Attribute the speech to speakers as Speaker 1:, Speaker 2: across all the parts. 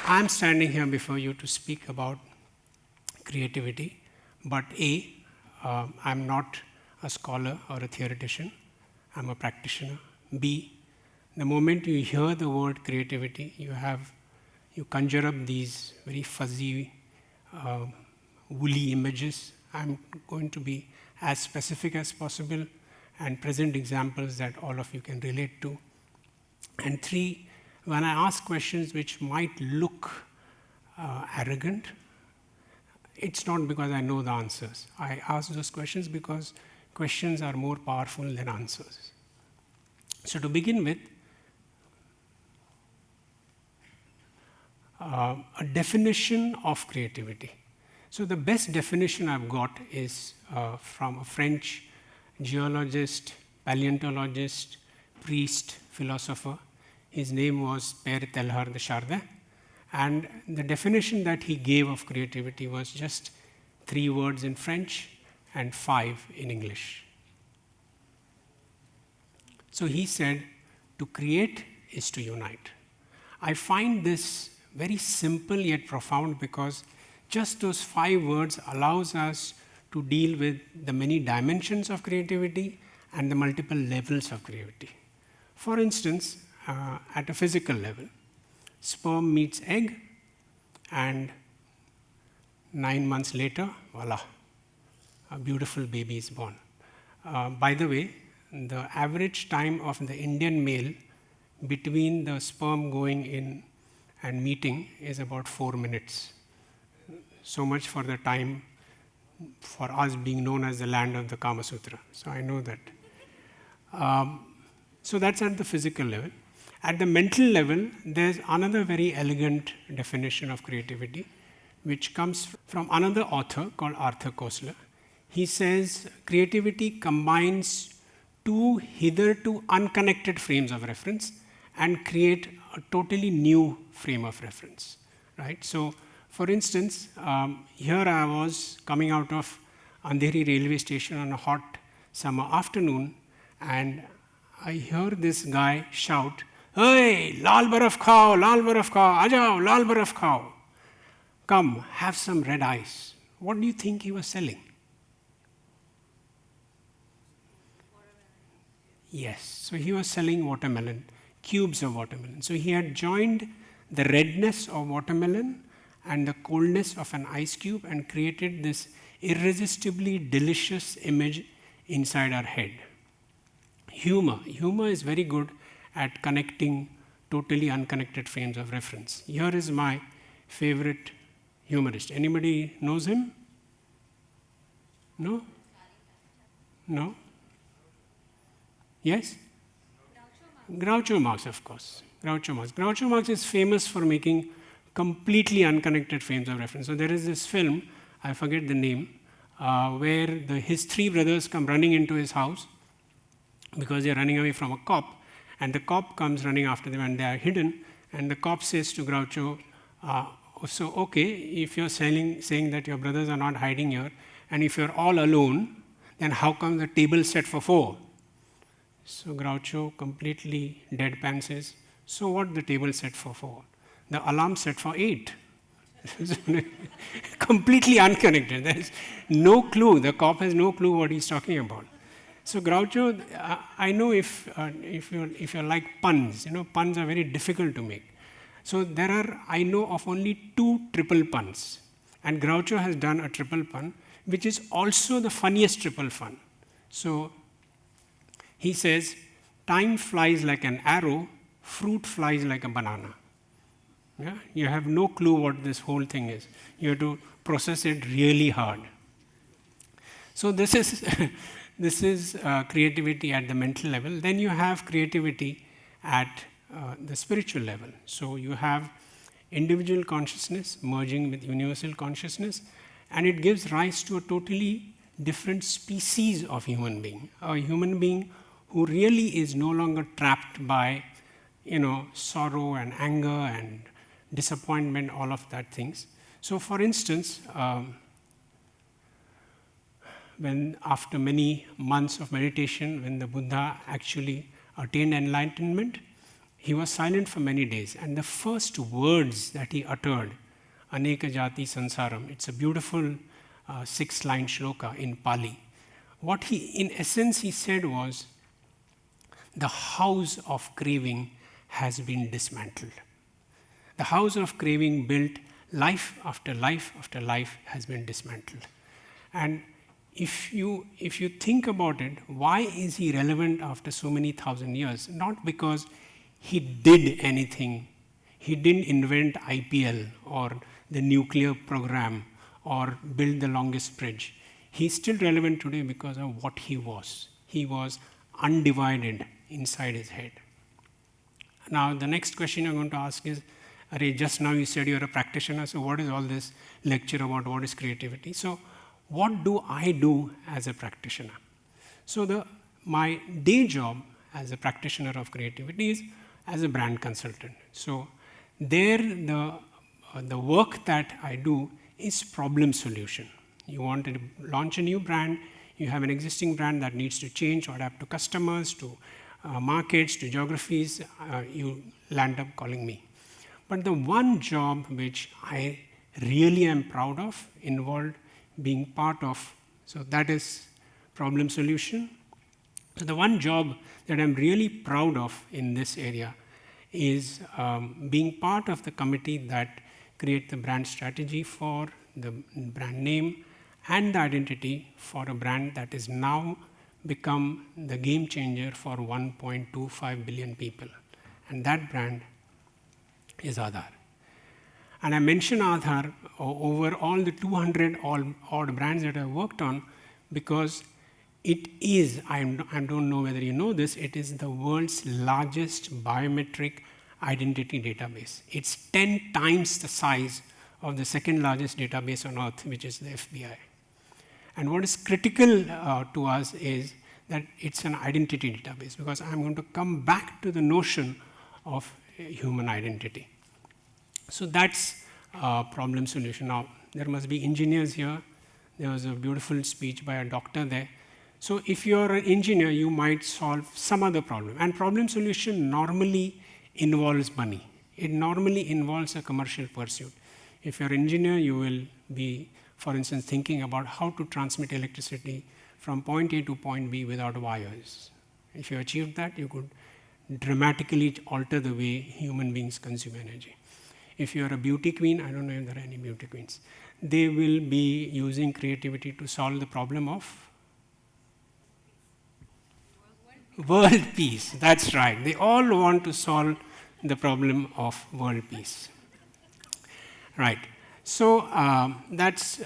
Speaker 1: I'm standing here before you to speak about creativity, but I'm not a scholar or a theoretician. I'm a practitioner. B, the moment you hear the word creativity, you conjure up these very fuzzy, woolly images. I'm going to be as specific as possible and present examples that all of you can relate to. And 3, when I ask questions which might look arrogant, it's not because I know the answers. I ask those questions because questions are more powerful than answers. So to begin with, a definition of creativity. So the best definition I've got is from a French geologist, paleontologist, priest, philosopher. His name was Pierre Teilhard de Chardin. And the definition that he gave of creativity was just 3 words in French and 5 in English. So he said, to create is to unite. I find this very simple yet profound because just those 5 words allows us to deal with the many dimensions of creativity and the multiple levels of creativity. For instance, at a physical level, sperm meets egg, and 9 months later, voila, a beautiful baby is born. By the way, the average time of the Indian male between the sperm going in and meeting is about 4 minutes. So much for the time for us being known as the land of the Kama Sutra. So I know that. So that's at the physical level. At the mental level, there's another very elegant definition of creativity, which comes from another author called Arthur Koestler. He says creativity combines 2 hitherto unconnected frames of reference and create a totally new frame of reference. Right? So, for instance, here I was coming out of Andheri railway station on a hot summer afternoon, and I hear this guy shout, "Hey, lal baraf khao, ajao, lal baraf khao. Come, have some red ice." What do you think he was selling? Yes, so he was selling watermelon, cubes of watermelon. So he had joined the redness of watermelon and the coldness of an ice cube and created this irresistibly delicious image inside our head. Humor is very good at connecting totally unconnected frames of reference. Here is my favorite humorist. Anybody knows him? No? No? Yes? Groucho Marx, of course. Groucho Marx is famous for making completely unconnected frames of reference. So there is this film, I forget the name, where his 3 brothers come running into his house because they are running away from a cop, and the cop comes running after them and they are hidden, and the cop says to Groucho, so okay, if you're saying that your brothers are not hiding here, and if you're all alone, then how come the table set for 4? So Groucho completely deadpan says, so what, the table set for 4? The alarm set for 8. Completely unconnected. There is no clue. The cop has no clue what he's talking about. So Groucho, I know if you like puns, puns are very difficult to make. So I know of only 2 triple puns. And Groucho has done a triple pun, which is also the funniest triple pun. So he says, time flies like an arrow, fruit flies like a banana. Yeah? You have no clue what this whole thing is. You have to process it really hard. So this is creativity at the mental level. Then you have creativity at the spiritual level. So you have individual consciousness merging with universal consciousness, and it gives rise to a totally different species of human being. A human being who really is no longer trapped by, sorrow and anger and disappointment, all of that things. So for instance, when after many months of meditation, when the Buddha actually attained enlightenment, he was silent for many days. And the first words that he uttered, Aneka Jati Sansaram, it's a beautiful 6-line shloka in Pali. What he, in essence, he said was, the house of craving has been dismantled. The house of craving built life after life after life has been dismantled. And if you think about it, why is he relevant after so many thousand years? Not because he did anything. He didn't invent IPL or the nuclear program or build the longest bridge. He's still relevant today because of what he was. He was undivided inside his head. Now, the next question I'm going to ask is, just now you said you're a practitioner, so what is all this lecture about what is creativity? So, what do I do as a practitioner? So, my day job as a practitioner of creativity is as a brand consultant. So, there the work that I do is problem solution. You want to launch a new brand, you have an existing brand that needs to change or adapt to customers, to markets, to geographies, you land up calling me. But the one job which I really am proud of involved being part of, so that is problem solution. So the one job that I'm really proud of in this area is being part of the committee that create the brand strategy for the brand name and the identity for a brand that is now become the game changer for 1.25 billion people. And that brand is Aadhaar. And I mention Aadhaar over all the 200 odd brands that I've worked on because it is, I don't know whether you know this, it is the world's largest biometric identity database. It's 10 times the size of the second largest database on earth, which is the FBI. And what is critical to us is that it's an identity database, because I'm going to come back to the notion of human identity. So that's problem solution. Now, there must be engineers here. There was a beautiful speech by a doctor there. So if you're an engineer, you might solve some other problem. And problem solution normally involves money. It normally involves a commercial pursuit. If you're an engineer, you will be, for instance, thinking about how to transmit electricity from point A to point B without wires. If you achieved that, you could dramatically alter the way human beings consume energy. If you're a beauty queen, I don't know if there are any beauty queens, they will be using creativity to solve the problem of world peace. That's right. They all want to solve the problem of world peace. Right. So that's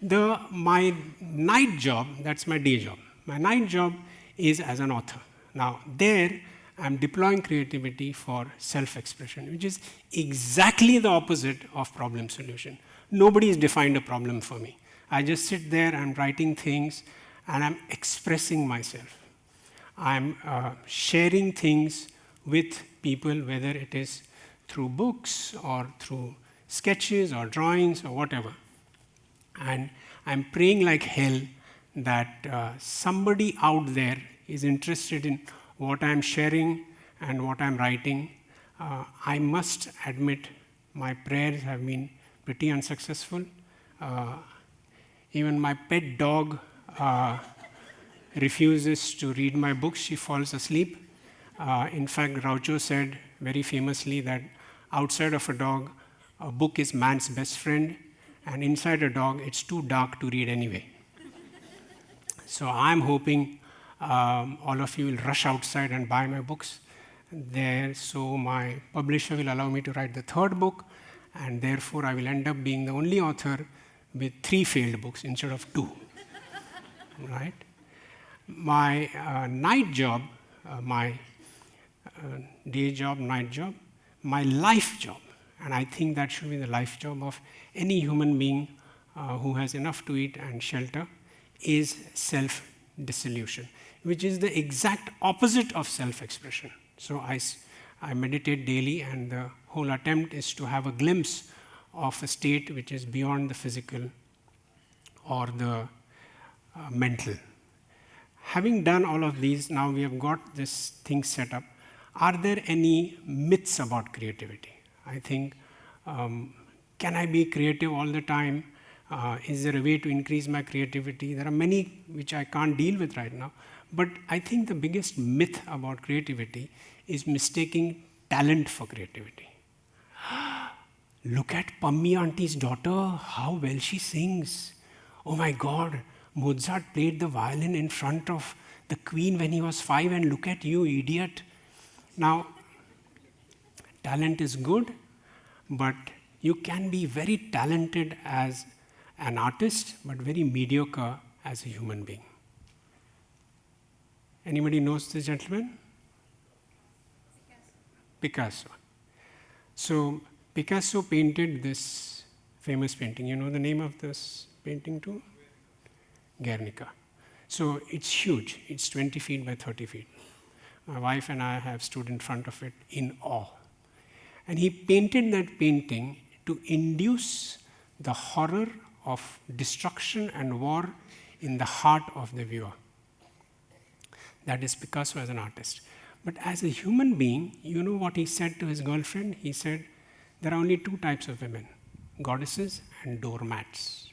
Speaker 1: my night job. That's my day job. My night job is as an author. Now there, I'm deploying creativity for self-expression, which is exactly the opposite of problem solution. Nobody has defined a problem for me. I just sit there, I'm writing things, and I'm expressing myself. I'm sharing things with people, whether it is through books or through sketches or drawings or whatever. And I'm praying like hell that somebody out there is interested in what I'm sharing and what I'm writing. I must admit my prayers have been pretty unsuccessful. Even my pet dog refuses to read my books. She falls asleep. In fact, Groucho said very famously that outside of a dog, a book is man's best friend, and inside a dog, it's too dark to read anyway. So I'm hoping all of you will rush outside and buy my books there, so my publisher will allow me to write the third book, and therefore I will end up being the only author with 3 failed books instead of 2. Right? My night job, my day job, night job, my life job, and I think that should be the life job of any human being who has enough to eat and shelter, is self-dissolution, which is the exact opposite of self-expression. So I meditate daily, and the whole attempt is to have a glimpse of a state which is beyond the physical or the mental. Having done all of these, now we have got this thing set up. are there any myths about creativity? I think, can I be creative all the time? Is there a way to increase my creativity? There are many which I can't deal with right now. But I think the biggest myth about creativity is mistaking talent for creativity. Look at Pammi auntie's daughter, how well she sings. Oh my God, Mozart played the violin in front of the Queen when he was 5, and look at you, idiot. Now, talent is good, but you can be very talented as an artist, but very mediocre as a human being. Anybody knows this gentleman? Picasso. So, Picasso painted this famous painting. You know the name of this painting too? Guernica. So, it's huge. It's 20 feet by 30 feet. My wife and I have stood in front of it in awe. And he painted that painting to induce the horror of destruction and war in the heart of the viewer. That is Picasso as an artist. But as a human being, you know what he said to his girlfriend? He said, there are only two types of women, goddesses and doormats.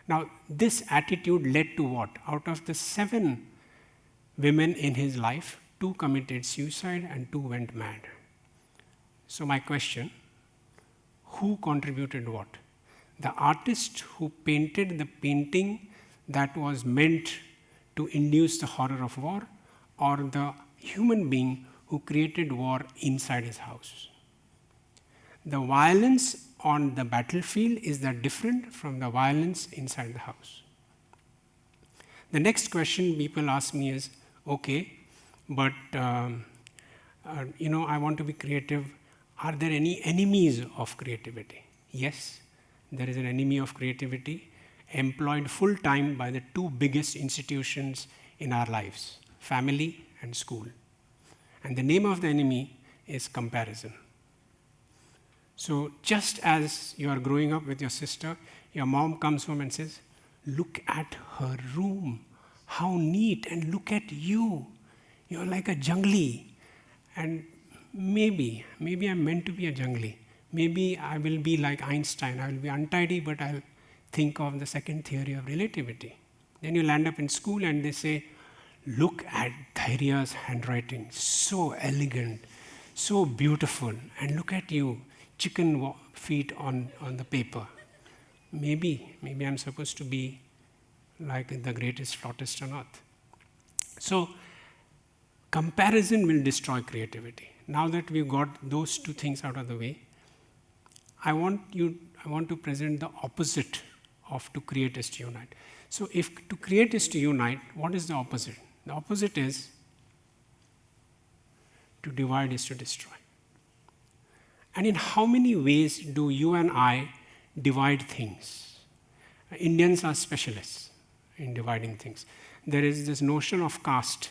Speaker 1: Now, this attitude led to what? Out of the 7 women in his life, 2 committed suicide and 2 went mad. So my question, who contributed what? The artist who painted the painting that was meant to induce the horror of war, or the human being who created war inside his house? The violence on the battlefield is that different from the violence inside the house? The next question people ask me is, okay, but I want to be creative. Are there any enemies of creativity? Yes, there is an enemy of creativity employed full time by the 2 biggest institutions in our lives, family and school. And the name of the enemy is comparison. So just as you are growing up with your sister, your mom comes home and says, look at her room, how neat, and look at you. You're like a jungly. And maybe I'm meant to be a jungly. Maybe I will be like Einstein. I will be untidy, but I'll think of the second theory of relativity. Then you land up in school and they say, look at Dhairya's handwriting, so elegant, so beautiful, and look at you, chicken feet on the paper. Maybe I'm supposed to be like the greatest flautist on earth. So, comparison will destroy creativity. Now that we've got those 2 things out of the way, I want to present the opposite of to create is to unite. So if to create is to unite, what is the opposite? The opposite is to divide is to destroy. And in how many ways do you and I divide things? Indians are specialists in dividing things. There is this notion of caste.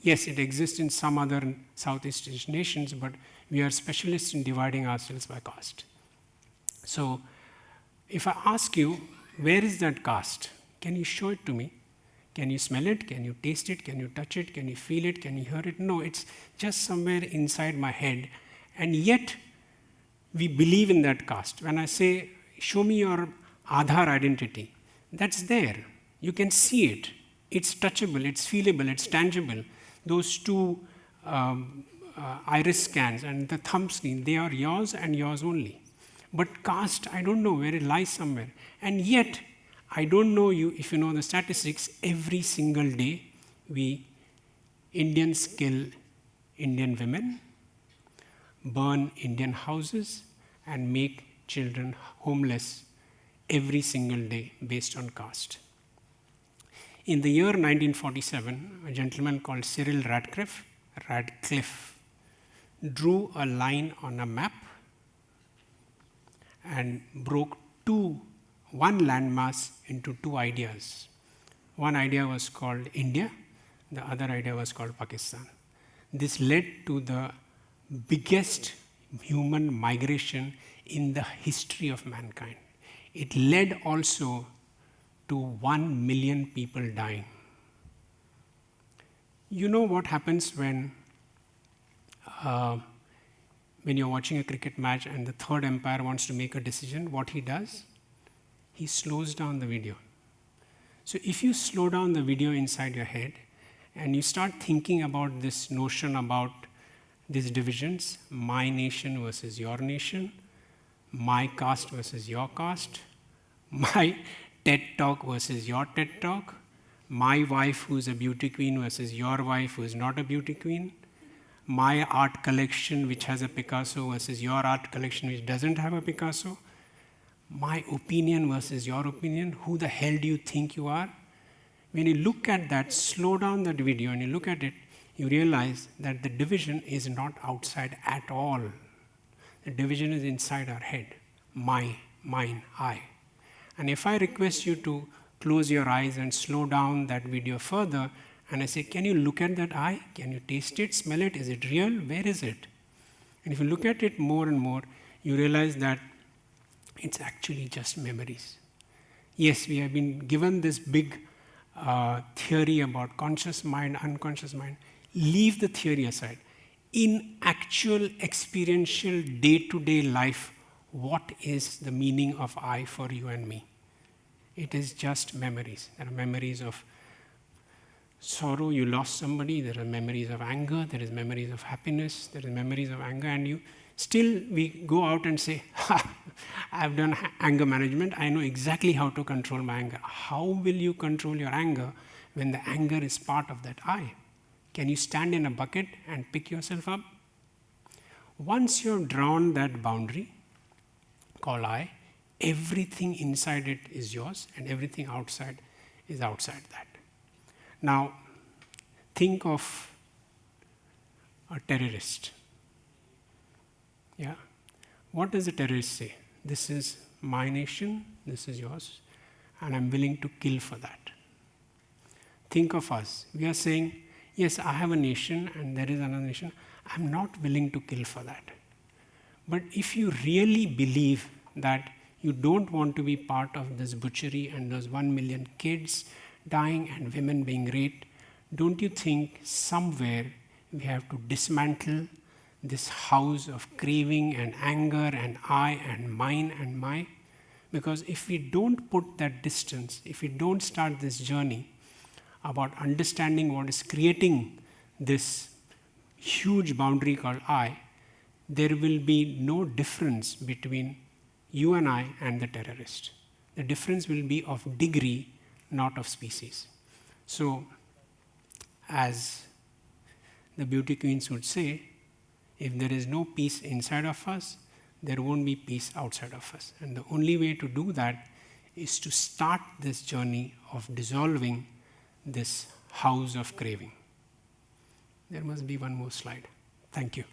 Speaker 1: Yes, it exists in some other Southeast Asian nations, but we are specialists in dividing ourselves by caste. So, if I ask you, where is that caste? Can you show it to me? Can you smell it? Can you taste it? Can you touch it? Can you feel it? Can you hear it? No, it's just somewhere inside my head. And yet, we believe in that caste. When I say, show me your Aadhaar identity, that's there. You can see it. It's touchable, it's feelable, it's tangible. Those 2 iris scans and the thumb screen, they are yours and yours only. But caste, I don't know where it lies somewhere. And yet, I don't know if you know the statistics, every single day we Indians kill Indian women, burn Indian houses, and make children homeless every single day based on caste. In the year 1947, a gentleman called Cyril Radcliffe drew a line on a map and broke one landmass into 2 ideas. One idea was called India, the other idea was called Pakistan. This led to the biggest human migration in the history of mankind. It led also to 1 million people dying. You know what happens when when you're watching a cricket match and the third umpire wants to make a decision, what he does? He slows down the video. So if you slow down the video inside your head and you start thinking about this notion about these divisions, my nation versus your nation, my caste versus your caste, my TED Talk versus your TED Talk, my wife who's a beauty queen versus your wife who's not a beauty queen, my art collection which has a Picasso versus your art collection which doesn't have a Picasso, my opinion versus your opinion, who the hell do you think you are? When you look at that, slow down that video and you look at it, you realize that the division is not outside at all. The division is inside our head. My, mine, I. And if I request you to close your eyes and slow down that video further, and I say, can you look at that I? Can you taste it, smell it? Is it real? Where is it? And if you look at it more and more, you realize that it's actually just memories. Yes, we have been given this big theory about conscious mind, unconscious mind. Leave the theory aside. In actual experiential day-to-day life, what is the meaning of I for you and me? It is just memories. There are memories of sorrow, you lost somebody. There are memories of anger. There is memories of happiness. There is memories of anger. And we go out and say, ha, I've done anger management. I know exactly how to control my anger. How will you control your anger when the anger is part of that I? Can you stand in a bucket and pick yourself up? Once you've drawn that boundary called I, everything inside it is yours and everything outside is outside that. Now, think of a terrorist. Yeah? What does a terrorist say? This is my nation, this is yours, and I'm willing to kill for that. Think of us. We are saying, yes, I have a nation and there is another nation. I'm not willing to kill for that. But if you really believe that you don't want to be part of this butchery and those 1 million kids dying and women being raped, don't you think somewhere we have to dismantle this house of craving and anger and I and mine and my? Because if we don't put that distance, if we don't start this journey about understanding what is creating this huge boundary called I, there will be no difference between you and I and the terrorist. The difference will be of degree, not of species. So, as the beauty queens would say, if there is no peace inside of us, there won't be peace outside of us. And the only way to do that is to start this journey of dissolving this house of craving. There must be one more slide. Thank you.